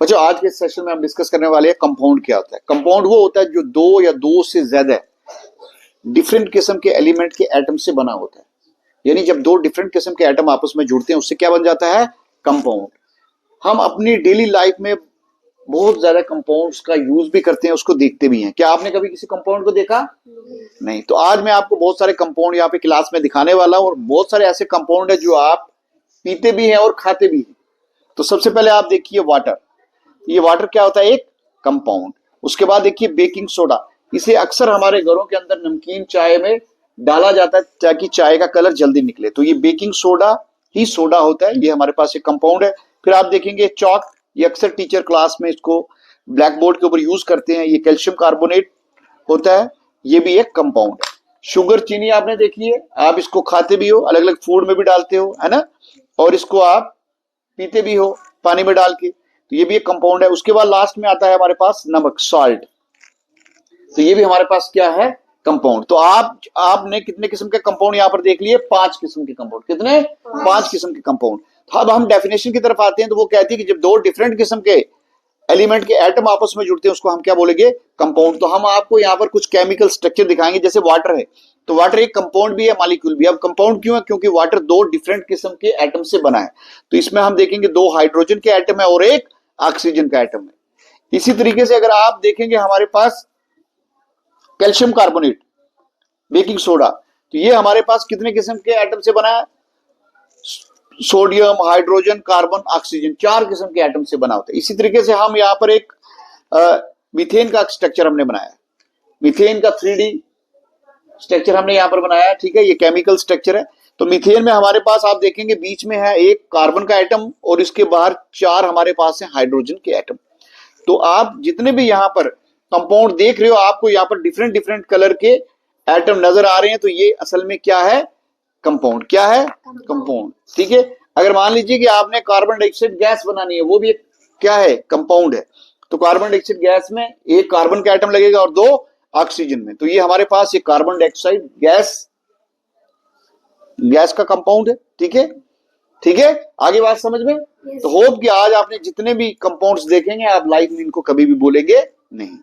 बच्चों आज के सेशन में हम डिस्कस करने वाले हैं कंपाउंड क्या होता है। कंपाउंड वो होता है जो दो या दो से ज्यादा डिफरेंट किस्म के एलिमेंट के एटम से बना होता है। यानी जब दो डिफरेंट किस्म के एटम आपस में जुड़ते हैं उससे क्या बन जाता है, कंपाउंड। हम अपनी डेली लाइफ में बहुत ज्यादा कंपाउंड्स का यूज भी करते हैं, उसको देखते भी हैं। क्या आपने कभी किसी कंपाउंड को देखा? नहीं। तो आज मैं आपको बहुत सारे कंपाउंड यहाँ पे क्लास में दिखाने वाला हूँ और बहुत सारे ऐसे कंपाउंड है जो आप पीते भी हैं और खाते भी हैं। तो सबसे पहले आप देखिए वाटर। ये वाटर क्या होता है? एक कंपाउंड। उसके बाद देखिए बेकिंग सोडा। इसे अक्सर हमारे घरों के अंदर नमकीन चाय में डाला जाता है ताकि चाय का कलर जल्दी निकले। तो ये बेकिंग सोडा ही सोडा होता है, ये हमारे पास एक कंपाउंड है। फिर आप देखेंगे चॉक, ये अक्सर टीचर क्लास में इसको ब्लैक बोर्ड के ऊपर यूज करते हैं। ये कैल्शियम कार्बोनेट होता है, ये भी एक कंपाउंड है। शुगर, चीनी आपने देखी है, आप इसको खाते भी हो, अलग अलग फूड में भी डालते हो, है ना, और इसको आप पीते भी हो पानी में डाल के, तो ये भी एक कंपाउंड है। उसके बाद लास्ट में आता है हमारे पास नमक, सॉल्ट। तो ये भी हमारे पास क्या है, कंपाउंड। तो आपने कितने किस्म के कंपाउंड यहाँ पर देख लिए? 5 किस्म के कंपाउंड। कितने? 5 किस्म के कंपाउंड। तो अब हम डेफिनेशन की तरफ आते हैं। तो वो कहती है कि जब दो डिफरेंट किस्म के एलिमेंट के एटम आपस में जुड़ते हैं उसको हम क्या बोलेंगे, कंपाउंड। तो हम आपको यहाँ पर कुछ केमिकल स्ट्रक्चर दिखाएंगे। जैसे वाटर है, तो वाटर एक कंपाउंड भी है, मॉलिक्यूल भी। अब कंपाउंड क्यों है? क्योंकि वाटर दो डिफरेंट किस्म के एटम से बना है। तो इसमें हम देखेंगे 2 हाइड्रोजन के एटम है और एक ऑक्सीजन का एटम है। इसी तरीके से अगर आप देखेंगे हमारे पास कैल्शियम कार्बोनेट, बेकिंग सोडा, तो ये हमारे पास कितने किस्म के एटम से बना है? सोडियम, हाइड्रोजन, कार्बन, ऑक्सीजन, 4 किस्म के एटम से बना होता है। इसी तरीके से हम यहाँ पर एक मीथेन का स्ट्रक्चर हमने बनाया। मीथेन का 3D स्ट्रक्चर हमने यहाँ पर बनाया, ठीक है। ये केमिकल स्ट्रक्चर है। तो मीथेन में हमारे पास आप देखेंगे बीच में है एक कार्बन का एटम और इसके बाहर 4 हमारे पास है हाइड्रोजन के एटम। तो आप जितने भी यहाँ पर कंपाउंड देख रहे हो, आपको यहाँ पर डिफरेंट डिफरेंट कलर के एटम नजर आ रहे हैं, तो ये असल में क्या है, कंपाउंड। क्या है? कंपाउंड, ठीक है। अगर मान लीजिए कि आपने कार्बन डाइऑक्साइड गैस बनानी है, वो भी एक क्या है, कंपाउंड है। तो कार्बन डाइऑक्साइड गैस में एक कार्बन का एटम लगेगा और 2 ऑक्सीजन में। तो ये हमारे पास ये कार्बन डाइऑक्साइड गैस का कंपाउंड है, ठीक है। ठीक है, आगे बात समझ में? तो होप कि आज आपने जितने भी कंपाउंड्स देखेंगे आप लाइफ में इनको कभी भी बोलेंगे नहीं।